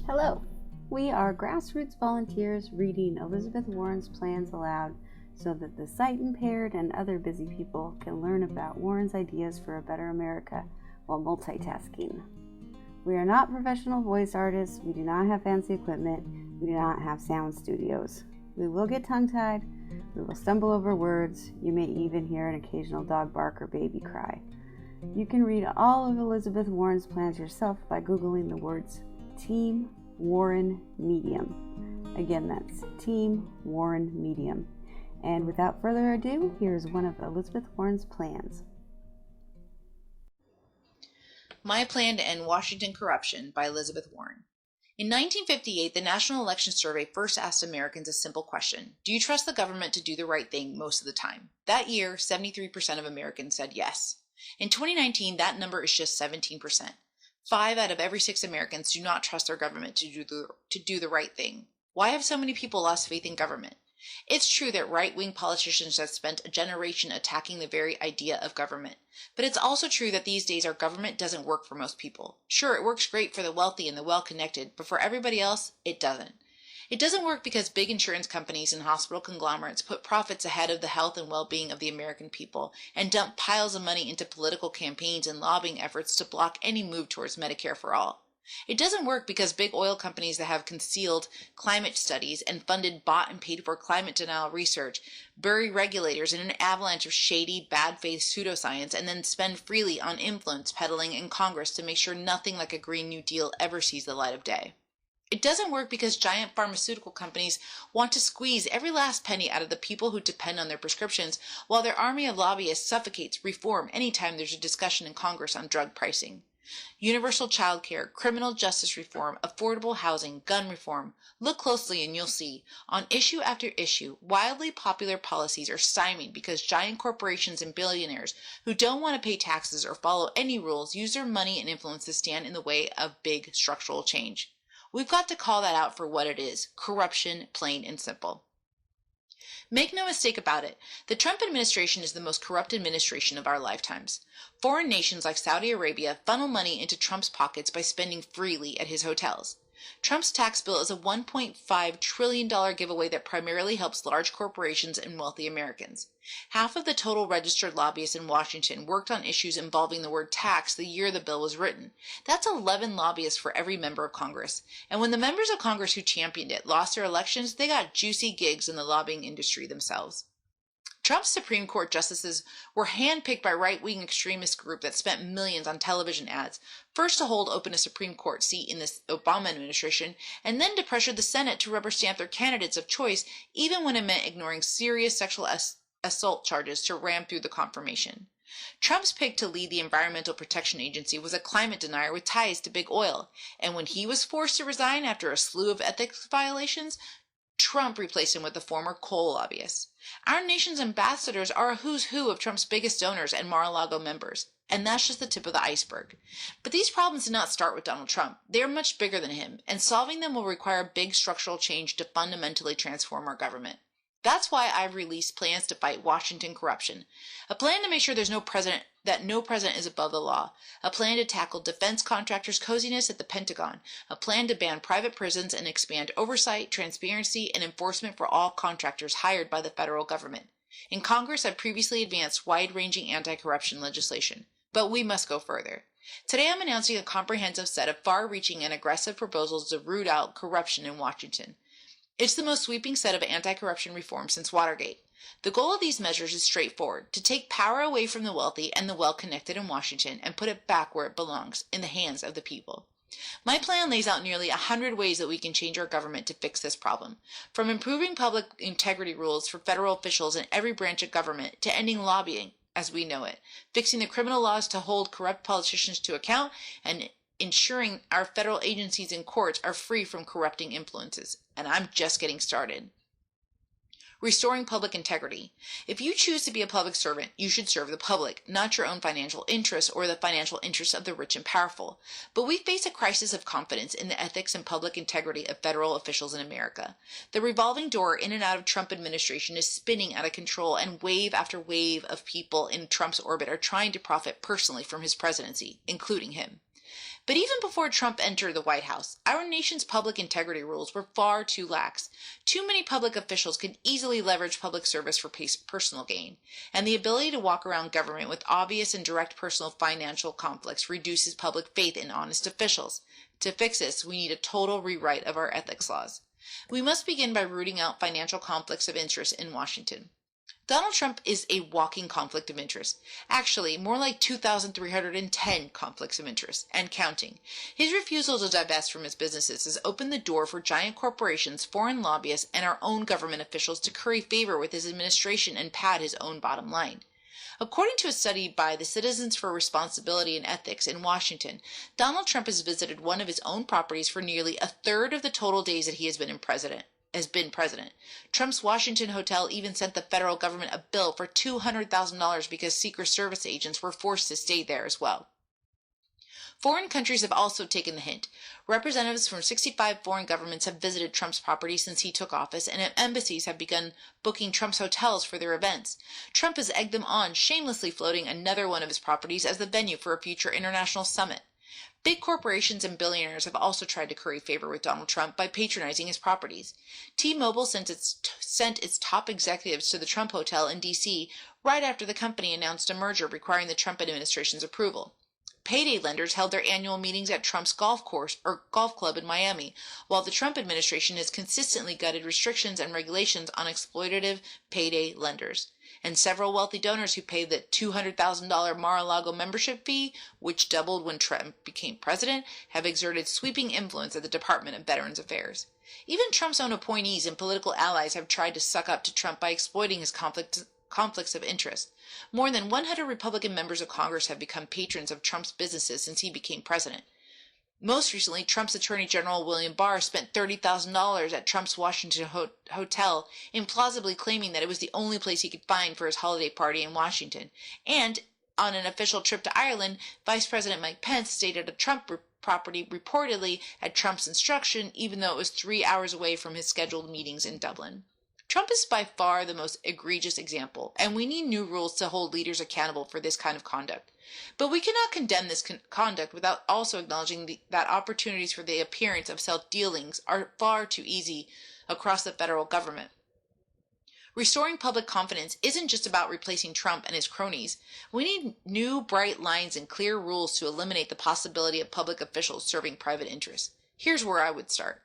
Hello, we are grassroots volunteers reading Elizabeth Warren's plans aloud so that the sight impaired and other busy people can learn about Warren's ideas for a better America while multitasking. We are not professional voice artists, we do not have fancy equipment, we do not have sound studios. We will get tongue-tied, we will stumble over words, you may even hear an occasional dog bark or baby cry. You can read all of Elizabeth Warren's plans yourself by Googling the words Team Warren Medium. Again, that's Team Warren Medium. And without further ado, here's one of Elizabeth Warren's plans. My Plan to End Washington Corruption by Elizabeth Warren. In 1958, the National Election Survey first asked Americans a simple question: do you trust the government to do the right thing most of the time? That year, 73% of Americans said yes. In 2019, that number is just 17%. 5 out of every 6 Americans do not trust their government to do the right thing. Why have so many people lost faith in government? It's true that right-wing politicians have spent a generation attacking the very idea of government. But it's also true that these days our government doesn't work for most people. Sure, it works great for the wealthy and the well-connected, but for everybody else, it doesn't. It doesn't work because big insurance companies and hospital conglomerates put profits ahead of the health and well-being of the American people and dump piles of money into political campaigns and lobbying efforts to block any move towards Medicare for all. It doesn't work because big oil companies that have concealed climate studies and funded bought and paid for climate denial research bury regulators in an avalanche of shady, bad-faith pseudoscience and then spend freely on influence peddling in Congress to make sure nothing like a Green New Deal ever sees the light of day. It doesn't work because giant pharmaceutical companies want to squeeze every last penny out of the people who depend on their prescriptions, while their army of lobbyists suffocates reform anytime there's a discussion in Congress on drug pricing. Universal child care, criminal justice reform, affordable housing, gun reform. Look closely and you'll see, on issue after issue, wildly popular policies are stymied because giant corporations and billionaires who don't want to pay taxes or follow any rules use their money and influence to stand in the way of big structural change. We've got to call that out for what it is: corruption, plain and simple. Make no mistake about it, the Trump administration is the most corrupt administration of our lifetimes. Foreign nations like Saudi Arabia funnel money into Trump's pockets by spending freely at his hotels. Trump's tax bill is a $1.5 trillion giveaway that primarily helps large corporations and wealthy Americans. Half of the total registered lobbyists in Washington worked on issues involving the word tax the year the bill was written. That's 11 lobbyists for every member of Congress. And when the members of Congress who championed it lost their elections, they got juicy gigs in the lobbying industry themselves. Trump's Supreme Court justices were handpicked by right-wing extremist group that spent millions on television ads, first to hold open a Supreme Court seat in the Obama administration, and then to pressure the Senate to rubber stamp their candidates of choice, even when it meant ignoring serious sexual assault charges to ram through the confirmation. Trump's pick to lead the Environmental Protection Agency was a climate denier with ties to big oil, and when he was forced to resign after a slew of ethics violations, Trump replaced him with a former coal lobbyist. Our nation's ambassadors are a who's who of Trump's biggest donors and Mar-a-Lago members, and that's just the tip of the iceberg. But these problems did not start with Donald Trump. They are much bigger than him, and solving them will require big structural change to fundamentally transform our government. That's why I've released plans to fight Washington corruption. A plan to make sure no president is above the law. A plan to tackle defense contractors' coziness at the Pentagon. A plan to ban private prisons and expand oversight, transparency, and enforcement for all contractors hired by the federal government. In Congress, I've previously advanced wide-ranging anti-corruption legislation. But we must go further. Today I'm announcing a comprehensive set of far-reaching and aggressive proposals to root out corruption in Washington. It's the most sweeping set of anti-corruption reforms since Watergate. The goal of these measures is straightforward: to take power away from the wealthy and the well-connected in Washington and put it back where it belongs, in the hands of the people. My plan lays out nearly 100 ways that we can change our government to fix this problem, from improving public integrity rules for federal officials in every branch of government to ending lobbying as we know it, fixing the criminal laws to hold corrupt politicians to account, and ensuring our federal agencies and courts are free from corrupting influences. And I'm just getting started. Restoring public integrity. If you choose to be a public servant, you should serve the public, not your own financial interests or the financial interests of the rich and powerful. But we face a crisis of confidence in the ethics and public integrity of federal officials in America. The revolving door in and out of Trump administration is spinning out of control, and wave after wave of people in Trump's orbit are trying to profit personally from his presidency, including him. But even before Trump entered the White House, our nation's public integrity rules were far too lax. Too many public officials could easily leverage public service for personal gain, and the ability to walk around government with obvious and direct personal financial conflicts reduces public faith in honest officials. To fix this, we need a total rewrite of our ethics laws. We must begin by rooting out financial conflicts of interest in Washington. Donald Trump is a walking conflict of interest. Actually, more like 2,310 conflicts of interest, and counting. His refusal to divest from his businesses has opened the door for giant corporations, foreign lobbyists, and our own government officials to curry favor with his administration and pad his own bottom line. According to a study by the Citizens for Responsibility and Ethics in Washington, Donald Trump has visited one of his own properties for nearly a third of the total days that he has been president. Trump's Washington hotel even sent the federal government a bill for $200,000 because Secret Service agents were forced to stay there as well. Foreign countries have also taken the hint. Representatives from 65 foreign governments have visited Trump's property since he took office, and embassies have begun booking Trump's hotels for their events. Trump has egged them on, shamelessly floating another one of his properties as the venue for a future international summit. Big corporations and billionaires have also tried to curry favor with Donald Trump by patronizing his properties. T-Mobile sent its top executives to the Trump Hotel in D.C. right after the company announced a merger requiring the Trump administration's approval. Payday lenders held their annual meetings at Trump's golf club in Miami, while the Trump administration has consistently gutted restrictions and regulations on exploitative payday lenders. And several wealthy donors who paid the $200,000 Mar-a-Lago membership fee, which doubled when Trump became president, have exerted sweeping influence at the Department of Veterans Affairs. Even Trump's own appointees and political allies have tried to suck up to Trump by exploiting his conflicts of interest. More than 100 Republican members of Congress have become patrons of Trump's businesses since he became president. Most recently, Trump's Attorney General William Barr spent $30,000 at Trump's Washington hotel, implausibly claiming that it was the only place he could find for his holiday party in Washington. And on an official trip to Ireland, Vice President Mike Pence stayed at a Trump property reportedly at Trump's instruction, even though it was 3 hours away from his scheduled meetings in Dublin. Trump is by far the most egregious example, and we need new rules to hold leaders accountable for this kind of conduct. But we cannot condemn this conduct without also acknowledging that opportunities for the appearance of self-dealings are far too easy across the federal government. Restoring public confidence isn't just about replacing Trump and his cronies. We need new, bright lines and clear rules to eliminate the possibility of public officials serving private interests. Here's where I would start.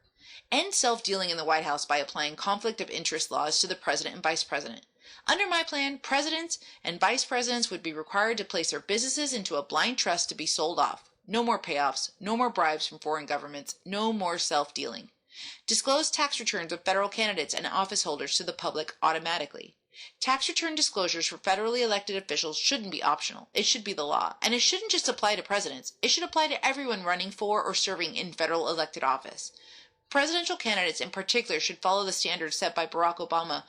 End self-dealing in the White House by applying conflict of interest laws to the president and vice president. Under my plan, presidents and vice presidents would be required to place their businesses into a blind trust to be sold off. No more payoffs, no more bribes from foreign governments, no more self-dealing. Disclose tax returns of federal candidates and office holders to the public automatically. Tax return disclosures for federally elected officials shouldn't be optional. It should be the law. And it shouldn't just apply to presidents. It should apply to everyone running for or serving in federal elected office. Presidential candidates in particular should follow the standards set by Barack Obama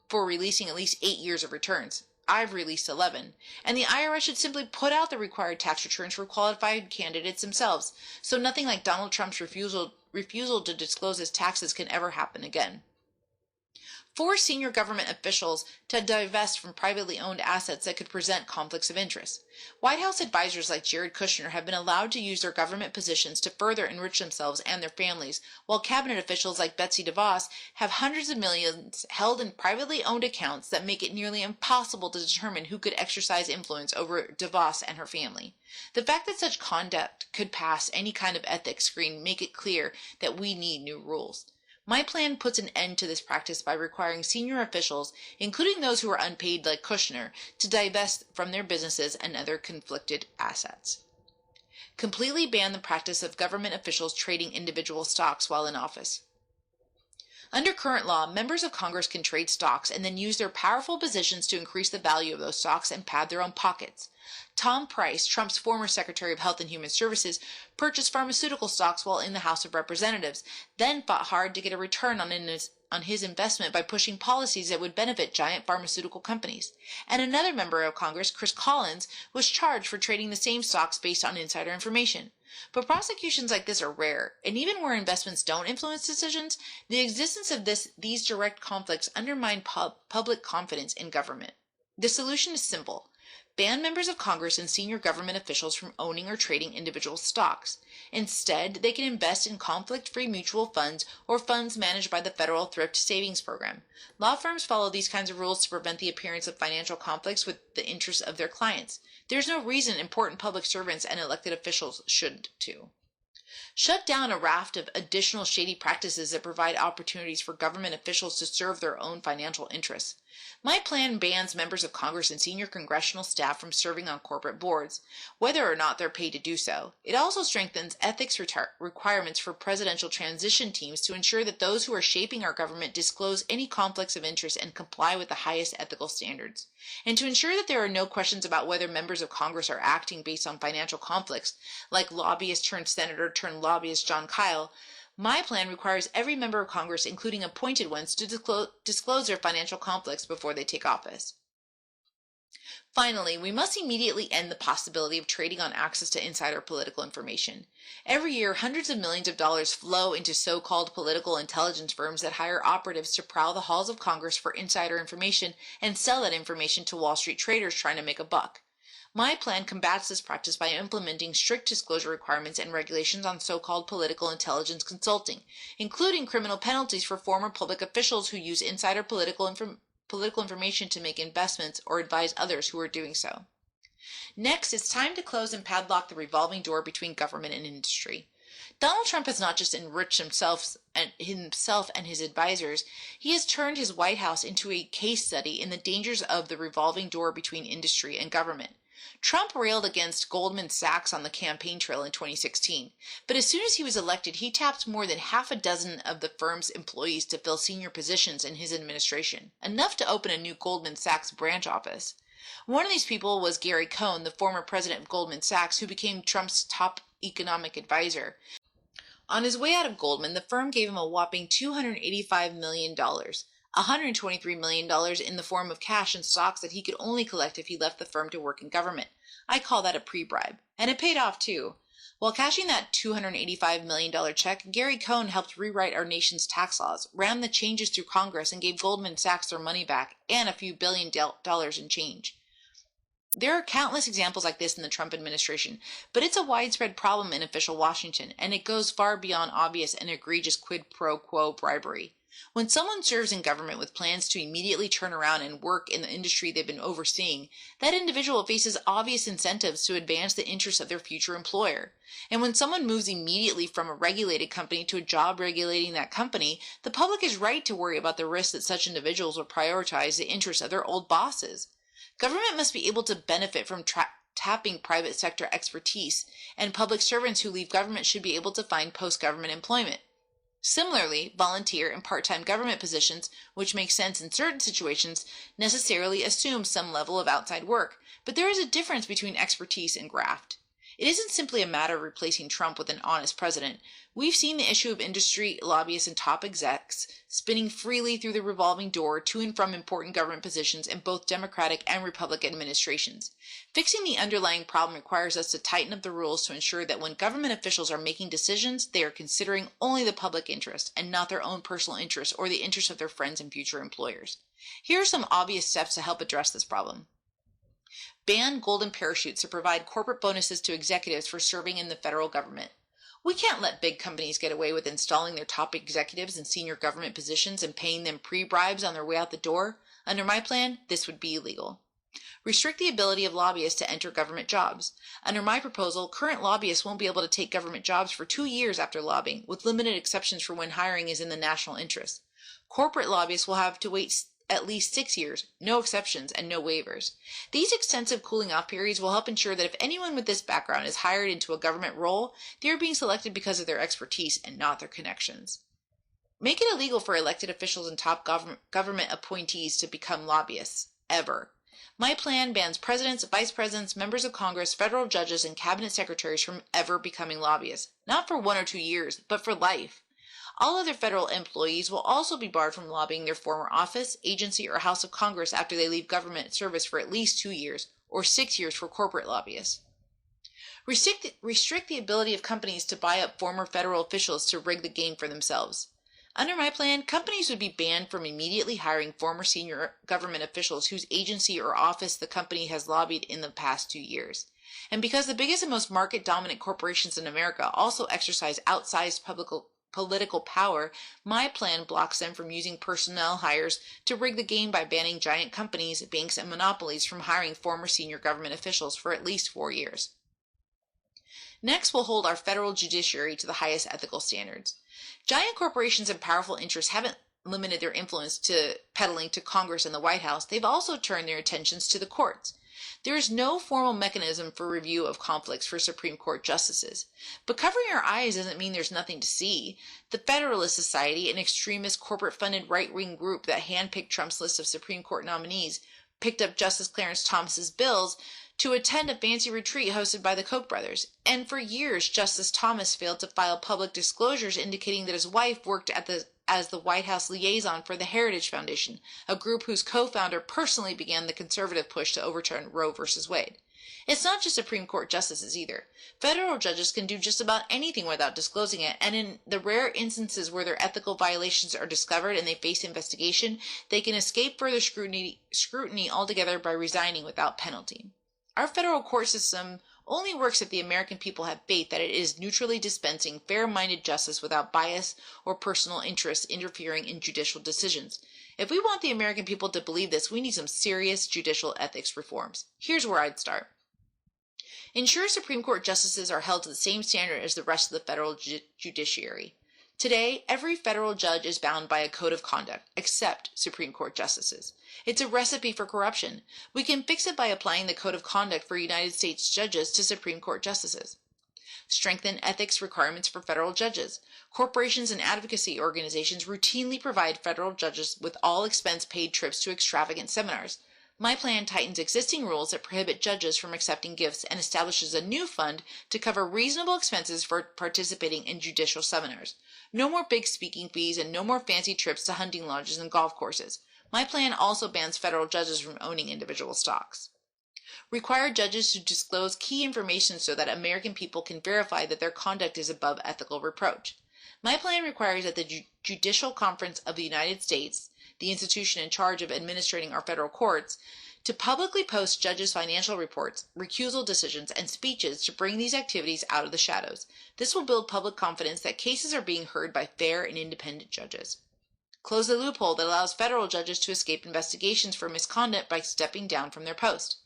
for releasing at least 8 years of returns. I've released 11. And the IRS should simply put out the required tax returns for qualified candidates themselves, so nothing like Donald Trump's refusal to disclose his taxes can ever happen again. Force senior government officials to divest from privately owned assets that could present conflicts of interest. White House advisors like Jared Kushner have been allowed to use their government positions to further enrich themselves and their families, while cabinet officials like Betsy DeVos have hundreds of millions held in privately owned accounts that make it nearly impossible to determine who could exercise influence over DeVos and her family. The fact that such conduct could pass any kind of ethics screen make it clear that we need new rules. My plan puts an end to this practice by requiring senior officials, including those who are unpaid like Kushner, to divest from their businesses and other conflicted assets. Completely ban the practice of government officials trading individual stocks while in office. Under current law, members of Congress can trade stocks and then use their powerful positions to increase the value of those stocks and pad their own pockets. Tom Price, Trump's former Secretary of Health and Human Services, purchased pharmaceutical stocks while in the House of Representatives, then fought hard to get a return on his investment by pushing policies that would benefit giant pharmaceutical companies. And another member of Congress, Chris Collins, was charged for trading the same stocks based on insider information. But prosecutions like this are rare, and even where investments don't influence decisions, the existence of these direct conflicts undermine public confidence in government. The solution is simple. ban members of Congress and senior government officials from owning or trading individual stocks. Instead, they can invest in conflict-free mutual funds or funds managed by the Federal Thrift Savings Program. Law firms follow these kinds of rules to prevent the appearance of financial conflicts with the interests of their clients. There's no reason important public servants and elected officials should too. Shut down a raft of additional shady practices that provide opportunities for government officials to serve their own financial interests. My plan bans members of Congress and senior congressional staff from serving on corporate boards, whether or not they're paid to do so. It also strengthens ethics requirements for presidential transition teams to ensure that those who are shaping our government disclose any conflicts of interest and comply with the highest ethical standards. And to ensure that there are no questions about whether members of Congress are acting based on financial conflicts, like lobbyist turned senator turned lobbyist John Kyle, my plan requires every member of Congress, including appointed ones, to disclose their financial conflicts before they take office. Finally, we must immediately end the possibility of trading on access to insider political information. Every year, hundreds of millions of dollars flow into so-called political intelligence firms that hire operatives to prowl the halls of Congress for insider information and sell that information to Wall Street traders trying to make a buck. My plan combats this practice by implementing strict disclosure requirements and regulations on so-called political intelligence consulting, including criminal penalties for former public officials who use insider political information to make investments or advise others who are doing so. Next, it's time to close and padlock the revolving door between government and industry. Donald Trump has not just enriched himself and his advisors, he has turned his White House into a case study in the dangers of the revolving door between industry and government. Trump railed against Goldman Sachs on the campaign trail in 2016, but as soon as he was elected, he tapped more than half a dozen of the firm's employees to fill senior positions in his administration, enough to open a new Goldman Sachs branch office. One of these people was Gary Cohn, the former president of Goldman Sachs, who became Trump's top economic advisor. On his way out of Goldman, the firm gave him a whopping $285 million. $123 million in the form of cash and stocks that he could only collect if he left the firm to work in government. I call that a pre-bribe. And it paid off too. While cashing that $285 million check, Gary Cohn helped rewrite our nation's tax laws, ran the changes through Congress, and gave Goldman Sachs their money back and a few $billion in change. There are countless examples like this in the Trump administration, but it's a widespread problem in official Washington, and it goes far beyond obvious and egregious quid pro quo bribery. When someone serves in government with plans to immediately turn around and work in the industry they've been overseeing, that individual faces obvious incentives to advance the interests of their future employer. And when someone moves immediately from a regulated company to a job regulating that company, the public is right to worry about the risk that such individuals will prioritize the interests of their old bosses. Government must be able to benefit from tapping private sector expertise, and public servants who leave government should be able to find post-government employment. Similarly, volunteer and part-time government positions, which make sense in certain situations, necessarily assume some level of outside work, but there is a difference between expertise and graft. It isn't simply a matter of replacing Trump with an honest president. We've seen the issue of industry lobbyists and top execs spinning freely through the revolving door to and from important government positions in both Democratic and Republican administrations. Fixing the underlying problem requires us to tighten up the rules to ensure that when government officials are making decisions, they are considering only the public interest and not their own personal interests or the interests of their friends and future employers. Here are some obvious steps to help address this problem. Ban golden parachutes to provide corporate bonuses to executives for serving in the federal government. We can't let big companies get away with installing their top executives in senior government positions and paying them pre-bribes on their way out the door. Under my plan, this would be illegal. Restrict the ability of lobbyists to enter government jobs. Under my proposal, current lobbyists won't be able to take government jobs for 2 years after lobbying, with limited exceptions for when hiring is in the national interest. Corporate lobbyists will have to wait at least 6 years, no exceptions, and no waivers. These extensive cooling off periods will help ensure that if anyone with this background is hired into a government role, they are being selected because of their expertise and not their connections. Make it illegal for elected officials and top government appointees to become lobbyists, ever. My plan bans presidents, vice presidents, members of Congress, federal judges, and cabinet secretaries from ever becoming lobbyists, not for 1 or 2 years, but for life. All other federal employees will also be barred from lobbying their former office, agency, or House of Congress after they leave government service for at least 2 years, or 6 years for corporate lobbyists. Restrict the ability of companies to buy up former federal officials to rig the game for themselves. Under my plan, companies would be banned from immediately hiring former senior government officials whose agency or office the company has lobbied in the past 2 years. And because the biggest and most market-dominant corporations in America also exercise outsized political power, my plan blocks them from using personnel hires to rig the game by banning giant companies, banks, and monopolies from hiring former senior government officials for at least 4 years. Next, we'll hold our federal judiciary to the highest ethical standards. Giant corporations and powerful interests haven't limited their influence to peddling to Congress and the White House. They've also turned their attentions to the courts. There is no formal mechanism for review of conflicts for Supreme Court justices. But covering our eyes doesn't mean there's nothing to see. The Federalist Society, an extremist corporate-funded right-wing group that handpicked Trump's list of Supreme Court nominees, picked up Justice Clarence Thomas's bills to attend a fancy retreat hosted by the Koch brothers. And for years, Justice Thomas failed to file public disclosures indicating that his wife worked as the White House liaison for the Heritage Foundation, a group whose co-founder personally began the conservative push to overturn Roe v. Wade. It's not just Supreme Court justices either. Federal judges can do just about anything without disclosing it, and in the rare instances where their ethical violations are discovered and they face investigation, they can escape further scrutiny altogether by resigning without penalty. Our federal court system only works if the American people have faith that it is neutrally dispensing fair-minded justice without bias or personal interest interfering in judicial decisions. If we want the American people to believe this, we need some serious judicial ethics reforms. Here's where I'd start. Ensure Supreme Court justices are held to the same standard as the rest of the federal judiciary. Today, every federal judge is bound by a code of conduct, except Supreme Court justices. It's a recipe for corruption. We can fix it by applying the code of conduct for United States judges to Supreme Court justices. Strengthen ethics requirements for federal judges. Corporations and advocacy organizations routinely provide federal judges with all expense-paid trips to extravagant seminars. My plan tightens existing rules that prohibit judges from accepting gifts and establishes a new fund to cover reasonable expenses for participating in judicial seminars. No more big speaking fees and no more fancy trips to hunting lodges and golf courses. My plan also bans federal judges from owning individual stocks. Require judges to disclose key information so that American people can verify that their conduct is above ethical reproach. My plan requires that the Judicial Conference of the United States, the institution in charge of administrating our federal courts, to publicly post judges' financial reports, recusal decisions, and speeches to bring these activities out of the shadows. This will build public confidence that cases are being heard by fair and independent judges. Close the loophole that allows federal judges to escape investigations for misconduct by stepping down from their post.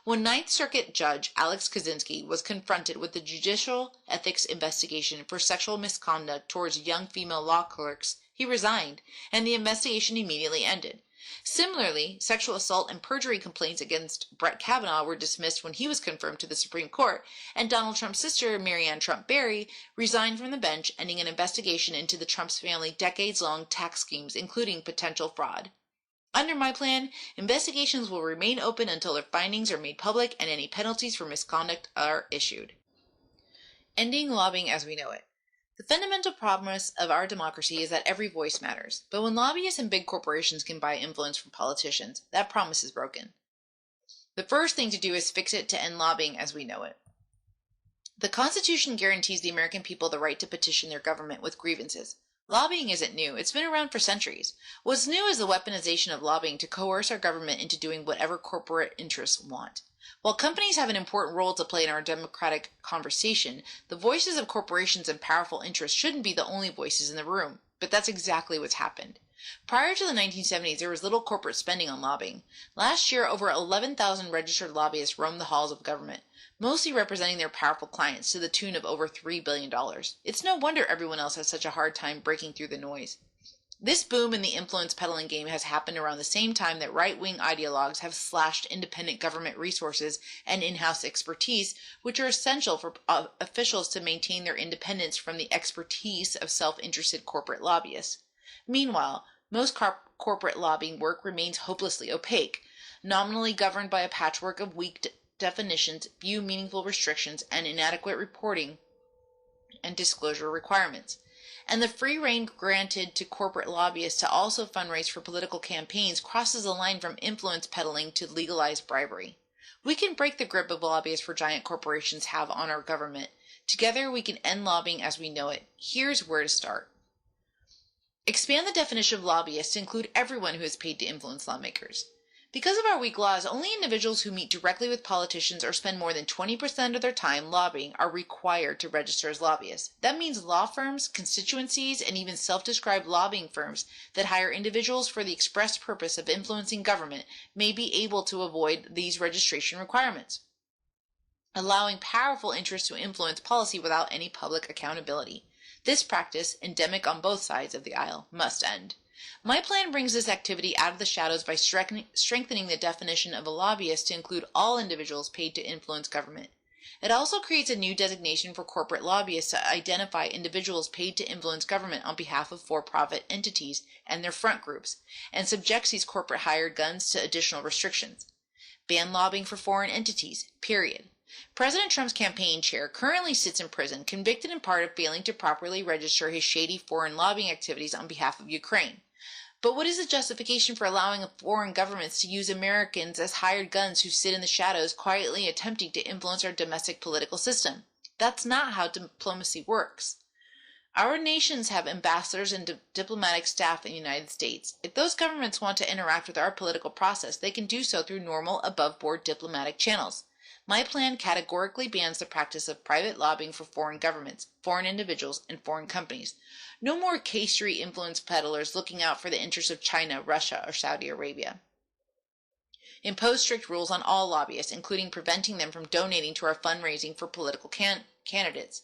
When Ninth Circuit Judge Alex Kaczynski was confronted with the judicial ethics investigation for sexual misconduct towards young female law clerks, he resigned, and the investigation immediately ended. Similarly, sexual assault and perjury complaints against Brett Kavanaugh were dismissed when he was confirmed to the Supreme Court, and Donald Trump's sister, Marianne Trump Berry, resigned from the bench, ending an investigation into the Trump's family decades-long tax schemes, including potential fraud. Under my plan, investigations will remain open until their findings are made public and any penalties for misconduct are issued. Ending lobbying as we know it. The fundamental promise of our democracy is that every voice matters, but when lobbyists and big corporations can buy influence from politicians, that promise is broken. The first thing to do is fix it to end lobbying as we know it. The Constitution guarantees the American people the right to petition their government with grievances. Lobbying isn't new. It's been around for centuries. What's new is the weaponization of lobbying to coerce our government into doing whatever corporate interests want. While companies have an important role to play in our democratic conversation, the voices of corporations and powerful interests shouldn't be the only voices in the room. But that's exactly what's happened. Prior to the 1970s, there was little corporate spending on lobbying. Last year, over 11,000 registered lobbyists roamed the halls of government, mostly representing their powerful clients to the tune of over $3 billion. It's no wonder everyone else has such a hard time breaking through the noise. This boom in the influence peddling game has happened around the same time that right-wing ideologues have slashed independent government resources and in-house expertise, which are essential for officials to maintain their independence from the expertise of self-interested corporate lobbyists. Meanwhile, most corporate lobbying work remains hopelessly opaque, nominally governed by a patchwork of weak definitions, few meaningful restrictions, and inadequate reporting and disclosure requirements. And the free rein granted to corporate lobbyists to also fundraise for political campaigns crosses the line from influence peddling to legalized bribery. We can break the grip of lobbyists for giant corporations have on our government. Together we can end lobbying as we know it. Here's where to start. Expand the definition of lobbyist to include everyone who is paid to influence lawmakers. Because of our weak laws, only individuals who meet directly with politicians or spend more than 20% of their time lobbying are required to register as lobbyists. That means law firms, constituencies, and even self-described lobbying firms that hire individuals for the express purpose of influencing government may be able to avoid these registration requirements, allowing powerful interests to influence policy without any public accountability. This practice, endemic on both sides of the aisle, must end. My plan brings this activity out of the shadows by strengthening the definition of a lobbyist to include all individuals paid to influence government. It also creates a new designation for corporate lobbyists to identify individuals paid to influence government on behalf of for-profit entities and their front groups, and subjects these corporate hired guns to additional restrictions. Ban lobbying for foreign entities, period. President Trump's campaign chair currently sits in prison, convicted in part of failing to properly register his shady foreign lobbying activities on behalf of Ukraine. But what is the justification for allowing foreign governments to use Americans as hired guns who sit in the shadows quietly attempting to influence our domestic political system? That's not how diplomacy works. Our nations have ambassadors and diplomatic staff in the United States. If those governments want to interact with our political process, they can do so through normal, above-board diplomatic channels. My plan categorically bans the practice of private lobbying for foreign governments, foreign individuals, and foreign companies. No more K-Street influence peddlers looking out for the interests of China, Russia, or Saudi Arabia. Impose strict rules on all lobbyists, including preventing them from donating to our fundraising for political candidates.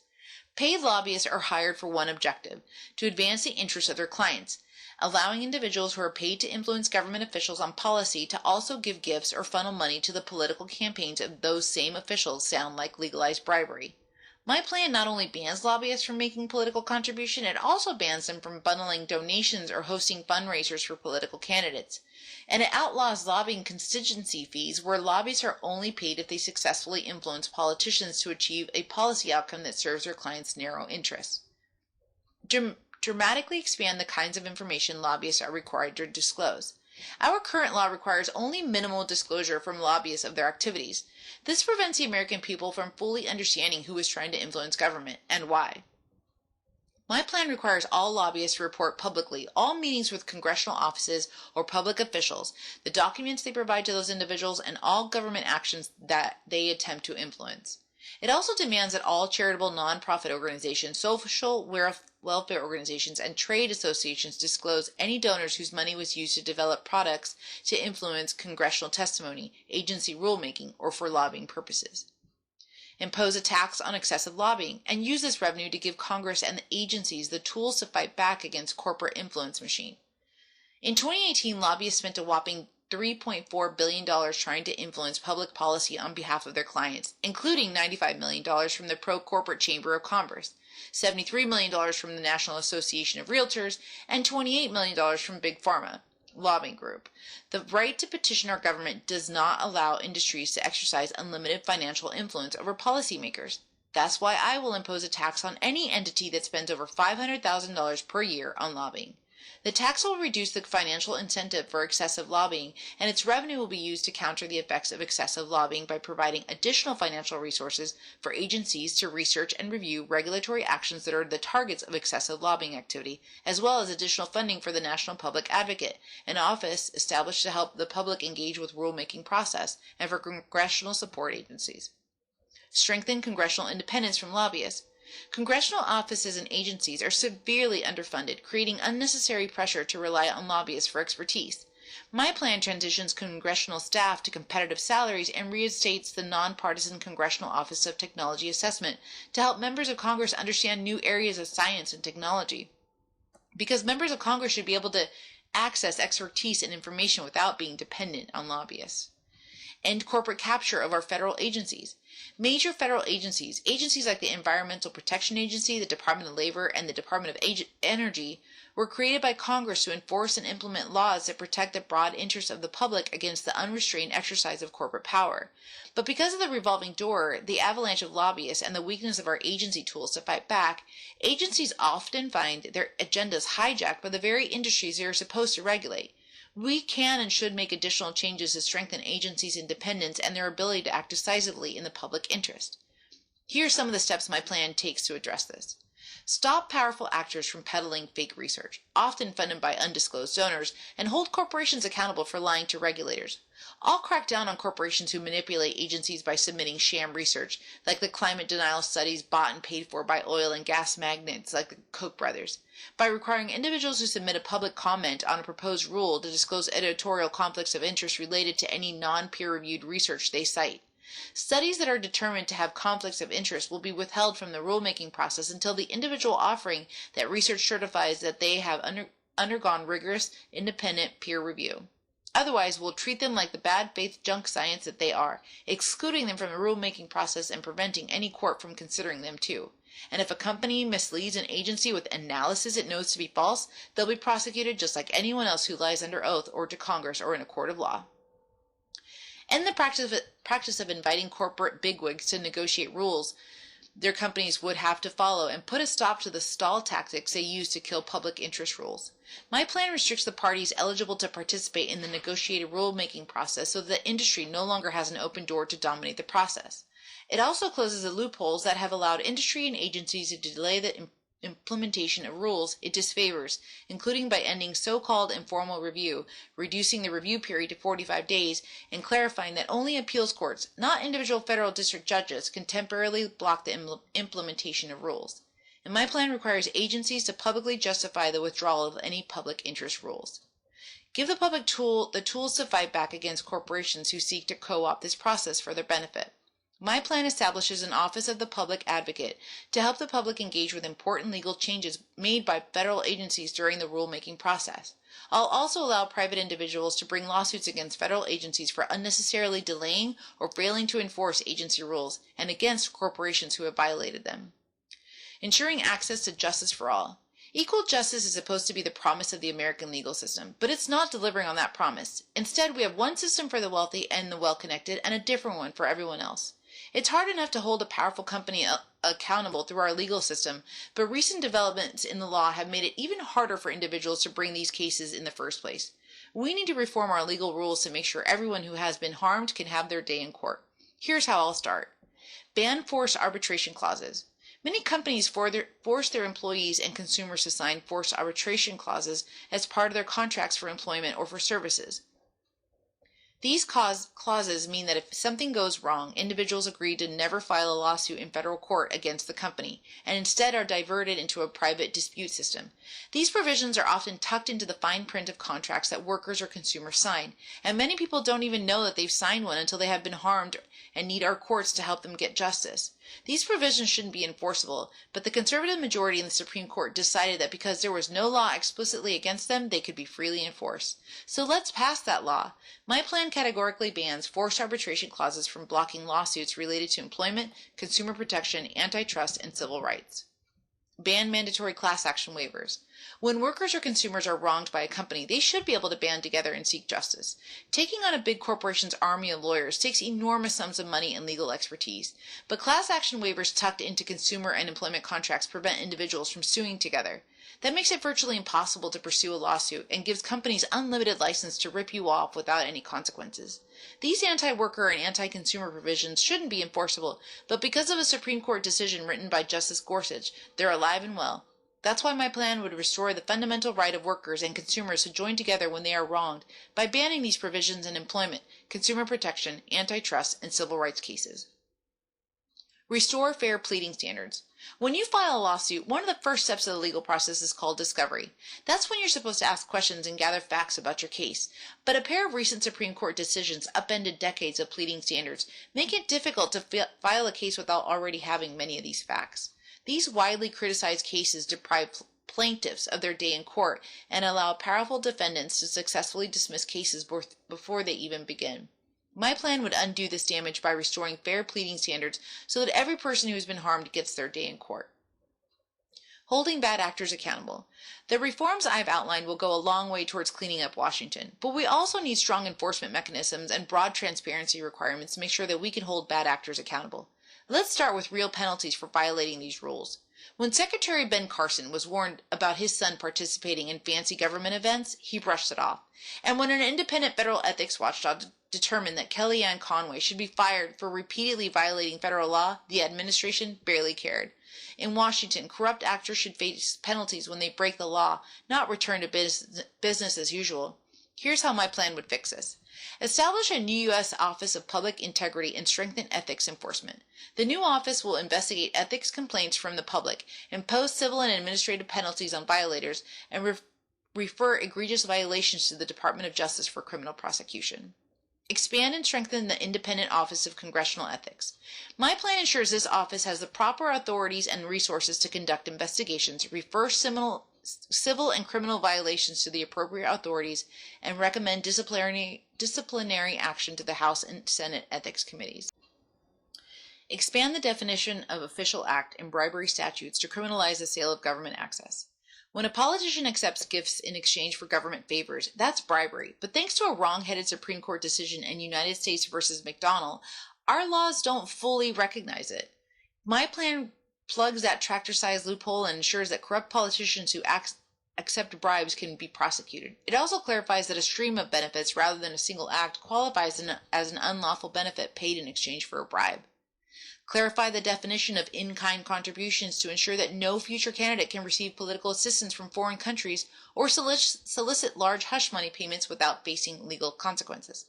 Paid lobbyists are hired for one objective: to advance the interests of their clients. Allowing individuals who are paid to influence government officials on policy to also give gifts or funnel money to the political campaigns of those same officials sound like legalized bribery. My plan not only bans lobbyists from making political contribution, it also bans them from bundling donations or hosting fundraisers for political candidates. And it outlaws lobbying contingency fees, where lobbyists are only paid if they successfully influence politicians to achieve a policy outcome that serves their clients' narrow interests. Dramatically expand the kinds of information lobbyists are required to disclose. Our current law requires only minimal disclosure from lobbyists of their activities. This prevents the American people from fully understanding who is trying to influence government and why. My plan requires all lobbyists to report publicly all meetings with congressional offices or public officials, the documents they provide to those individuals, and all government actions that they attempt to influence. It also demands that all charitable nonprofit organizations, social welfare organizations, and trade associations disclose any donors whose money was used to develop products to influence congressional testimony, agency rulemaking, or for lobbying purposes. Impose a tax on excessive lobbying, and use this revenue to give Congress and the agencies the tools to fight back against corporate influence machine. In 2018, lobbyists spent a whopping $3.4 billion trying to influence public policy on behalf of their clients, including $95 million from the Pro-Corporate Chamber of Commerce, $73 million from the National Association of Realtors, and $28 million from Big Pharma lobbying group. The right to petition our government does not allow industries to exercise unlimited financial influence over policymakers. That's why I will impose a tax on any entity that spends over $500,000 per year on lobbying. The tax will reduce the financial incentive for excessive lobbying, and its revenue will be used to counter the effects of excessive lobbying by providing additional financial resources for agencies to research and review regulatory actions that are the targets of excessive lobbying activity, as well as additional funding for the National Public Advocate, an office established to help the public engage with rulemaking process, and for congressional support agencies. Strengthen congressional independence from lobbyists. Congressional offices and agencies are severely underfunded, creating unnecessary pressure to rely on lobbyists for expertise. My plan transitions congressional staff to competitive salaries and reinstates the nonpartisan Congressional Office of Technology Assessment to help members of Congress understand new areas of science and technology. Because members of Congress should be able to access expertise and information without being dependent on lobbyists. End corporate capture of our federal agencies. Major federal agencies like the Environmental Protection Agency, the Department of Labor, and the Department of Energy, were created by Congress to enforce and implement laws that protect the broad interests of the public against the unrestrained exercise of corporate power. But because of the revolving door, the avalanche of lobbyists, and the weakness of our agency tools to fight back, agencies often find their agendas hijacked by the very industries they are supposed to regulate. We can and should make additional changes to strengthen agencies' independence and their ability to act decisively in the public interest. Here are some of the steps my plan takes to address this. Stop powerful actors from peddling fake research, often funded by undisclosed donors, and hold corporations accountable for lying to regulators. I'll crack down on corporations who manipulate agencies by submitting sham research, like the climate denial studies bought and paid for by oil and gas magnates like the Koch brothers, by requiring individuals who submit a public comment on a proposed rule to disclose editorial conflicts of interest related to any non-peer-reviewed research they cite. Studies that are determined to have conflicts of interest will be withheld from the rulemaking process until the individual offering that research certifies that they have undergone rigorous, independent peer review. Otherwise, we'll treat them like the bad faith junk science that they are, excluding them from the rulemaking process and preventing any court from considering them too. And if a company misleads an agency with analysis it knows to be false, they'll be prosecuted just like anyone else who lies under oath or to Congress or in a court of law. End the practice of inviting corporate bigwigs to negotiate rules their companies would have to follow, and put a stop to the stall tactics they use to kill public interest rules. My plan restricts the parties eligible to participate in the negotiated rulemaking process so that the industry no longer has an open door to dominate the process. It also closes the loopholes that have allowed industry and agencies to delay the implementation of rules it disfavors, including by ending so-called informal review, reducing the review period to 45 days, and clarifying that only appeals courts, not individual federal district judges, can temporarily block the implementation of rules. And my plan requires agencies to publicly justify the withdrawal of any public interest rules. Give the public the tools to fight back against corporations who seek to co-opt this process for their benefit. My plan establishes an Office of the Public Advocate to help the public engage with important legal changes made by federal agencies during the rulemaking process. I'll also allow private individuals to bring lawsuits against federal agencies for unnecessarily delaying or failing to enforce agency rules, and against corporations who have violated them. Ensuring access to justice for all. Equal justice is supposed to be the promise of the American legal system, but it's not delivering on that promise. Instead, we have one system for the wealthy and the well-connected, and a different one for everyone else. It's hard enough to hold a powerful company accountable through our legal system, but recent developments in the law have made it even harder for individuals to bring these cases in the first place. We need to reform our legal rules to make sure everyone who has been harmed can have their day in court. Here's how I'll start. Ban forced arbitration clauses. Many companies force their employees and consumers to sign forced arbitration clauses as part of their contracts for employment or for services. These clauses mean that if something goes wrong, individuals agree to never file a lawsuit in federal court against the company, and instead are diverted into a private dispute system. These provisions are often tucked into the fine print of contracts that workers or consumers sign, and many people don't even know that they've signed one until they have been harmed and need our courts to help them get justice. These provisions shouldn't be enforceable, but the conservative majority in the Supreme Court decided that because there was no law explicitly against them, they could be freely enforced. So let's pass that law. My plan categorically bans forced arbitration clauses from blocking lawsuits related to employment, consumer protection, antitrust, and civil rights. Ban mandatory class action waivers. When workers or consumers are wronged by a company, they should be able to band together and seek justice. Taking on a big corporation's army of lawyers takes enormous sums of money and legal expertise, but class action waivers tucked into consumer and employment contracts prevent individuals from suing together. That makes it virtually impossible to pursue a lawsuit and gives companies unlimited license to rip you off without any consequences. These anti-worker and anti-consumer provisions shouldn't be enforceable, but because of a Supreme Court decision written by Justice Gorsuch, they're alive and well. That's why my plan would restore the fundamental right of workers and consumers to join together when they are wronged by banning these provisions in employment, consumer protection, antitrust, and civil rights cases. Restore fair pleading standards. When you file a lawsuit, one of the first steps of the legal process is called discovery. That's when you're supposed to ask questions and gather facts about your case. But a pair of recent Supreme Court decisions upended decades of pleading standards, making it difficult to file a case without already having many of these facts. These widely criticized cases deprive plaintiffs of their day in court and allow powerful defendants to successfully dismiss cases before they even begin. My plan would undo this damage by restoring fair pleading standards so that every person who has been harmed gets their day in court. Holding bad actors accountable. The reforms I've outlined will go a long way towards cleaning up Washington, but we also need strong enforcement mechanisms and broad transparency requirements to make sure that we can hold bad actors accountable. Let's start with real penalties for violating these rules. When Secretary Ben Carson was warned about his son participating in fancy government events, he brushed it off. And when an independent federal ethics watchdog determined that Kellyanne Conway should be fired for repeatedly violating federal law, the administration barely cared. In Washington, corrupt actors should face penalties when they break the law, not return to business as usual. Here's how my plan would fix this. Establish a new U.S. Office of Public Integrity and strengthen ethics enforcement. The new office will investigate ethics complaints from the public, impose civil and administrative penalties on violators, and refer egregious violations to the Department of Justice for criminal prosecution. Expand and strengthen the Independent Office of Congressional Ethics. My plan ensures this office has the proper authorities and resources to conduct investigations, refer civil and criminal violations to the appropriate authorities, and recommend disciplinary action to the House and Senate Ethics Committees. Expand the definition of official act and bribery statutes to criminalize the sale of government access. When a politician accepts gifts in exchange for government favors, that's bribery. But thanks to a wrong-headed Supreme Court decision in United States versus McDonnell, our laws don't fully recognize it. My plan plugs that tractor-sized loophole and ensures that corrupt politicians who accept bribes can be prosecuted. It also clarifies that a stream of benefits rather than a single act qualifies as an unlawful benefit paid in exchange for a bribe. Clarify the definition of in-kind contributions to ensure that no future candidate can receive political assistance from foreign countries or solicit large hush money payments without facing legal consequences.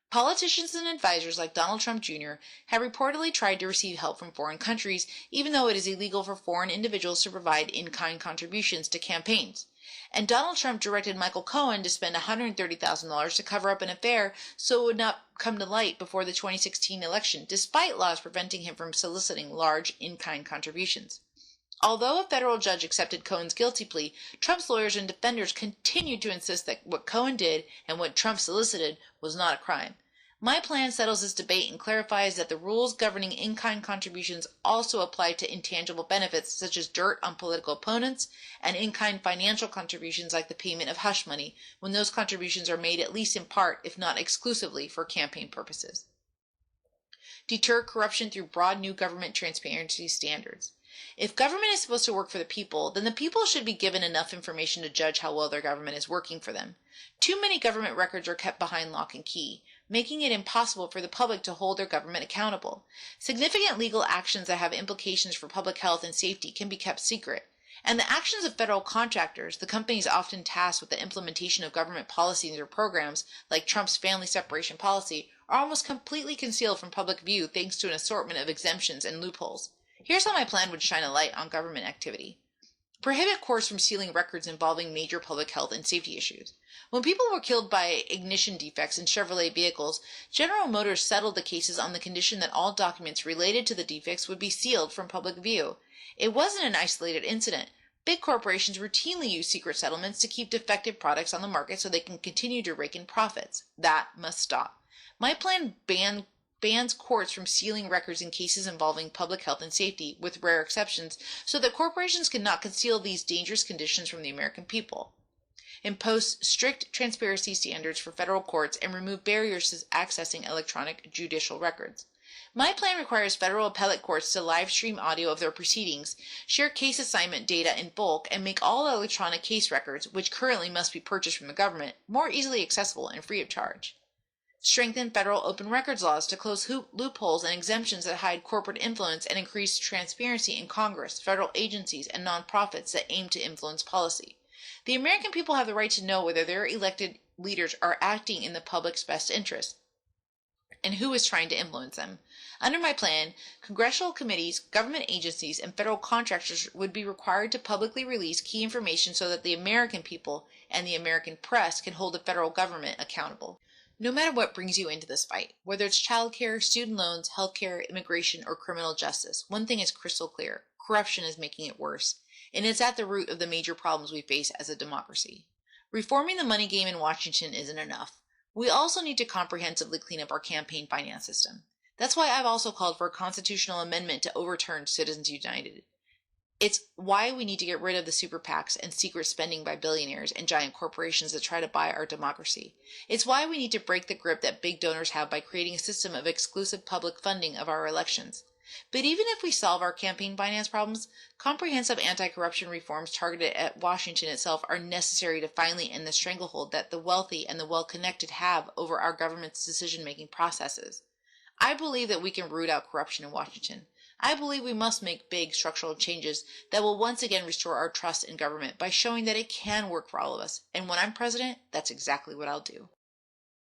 Politicians and advisors like Donald Trump Jr. have reportedly tried to receive help from foreign countries, even though it is illegal for foreign individuals to provide in-kind contributions to campaigns. And Donald Trump directed Michael Cohen to spend $130,000 to cover up an affair so it would not come to light before the 2016 election, despite laws preventing him from soliciting large in-kind contributions. Although a federal judge accepted Cohen's guilty plea, Trump's lawyers and defenders continued to insist that what Cohen did and what Trump solicited was not a crime. My plan settles this debate and clarifies that the rules governing in-kind contributions also apply to intangible benefits such as dirt on political opponents and in-kind financial contributions like the payment of hush money when those contributions are made at least in part, if not exclusively, for campaign purposes. Deter corruption through broad new government transparency standards. If government is supposed to work for the people, then the people should be given enough information to judge how well their government is working for them. Too many government records are kept behind lock and key, making it impossible for the public to hold their government accountable. Significant legal actions that have implications for public health and safety can be kept secret. And the actions of federal contractors, the companies often tasked with the implementation of government policies or programs, like Trump's family separation policy, are almost completely concealed from public view thanks to an assortment of exemptions and loopholes. Here's how my plan would shine a light on government activity. Prohibit courts from sealing records involving major public health and safety issues. When people were killed by ignition defects in Chevrolet vehicles, General Motors settled the cases on the condition that all documents related to the defects would be sealed from public view. It wasn't an isolated incident. Big corporations routinely use secret settlements to keep defective products on the market so they can continue to rake in profits. That must stop. My plan bans courts from sealing records in cases involving public health and safety, with rare exceptions, so that corporations cannot conceal these dangerous conditions from the American people. Impose strict transparency standards for federal courts and remove barriers to accessing electronic judicial records. My plan requires federal appellate courts to live stream audio of their proceedings, share case assignment data in bulk, and make all electronic case records, which currently must be purchased from the government, more easily accessible and free of charge. Strengthen federal open records laws to close loopholes and exemptions that hide corporate influence and increase transparency in Congress, federal agencies, and nonprofits that aim to influence policy. The American people have the right to know whether their elected leaders are acting in the public's best interest and who is trying to influence them. Under my plan, congressional committees, government agencies, and federal contractors would be required to publicly release key information so that the American people and the American press can hold the federal government accountable. No matter what brings you into this fight, whether it's childcare, student loans, healthcare, immigration, or criminal justice, one thing is crystal clear: corruption is making it worse, and it's at the root of the major problems we face as a democracy. Reforming the money game in Washington isn't enough. We also need to comprehensively clean up our campaign finance system. That's why I've also called for a constitutional amendment to overturn Citizens United. It's why we need to get rid of the super PACs and secret spending by billionaires and giant corporations that try to buy our democracy. It's why we need to break the grip that big donors have by creating a system of exclusive public funding of our elections. But even if we solve our campaign finance problems, comprehensive anti-corruption reforms targeted at Washington itself are necessary to finally end the stranglehold that the wealthy and the well-connected have over our government's decision-making processes. I believe that we can root out corruption in Washington. I believe we must make big structural changes that will once again restore our trust in government by showing that it can work for all of us. And when I'm president, that's exactly what I'll do.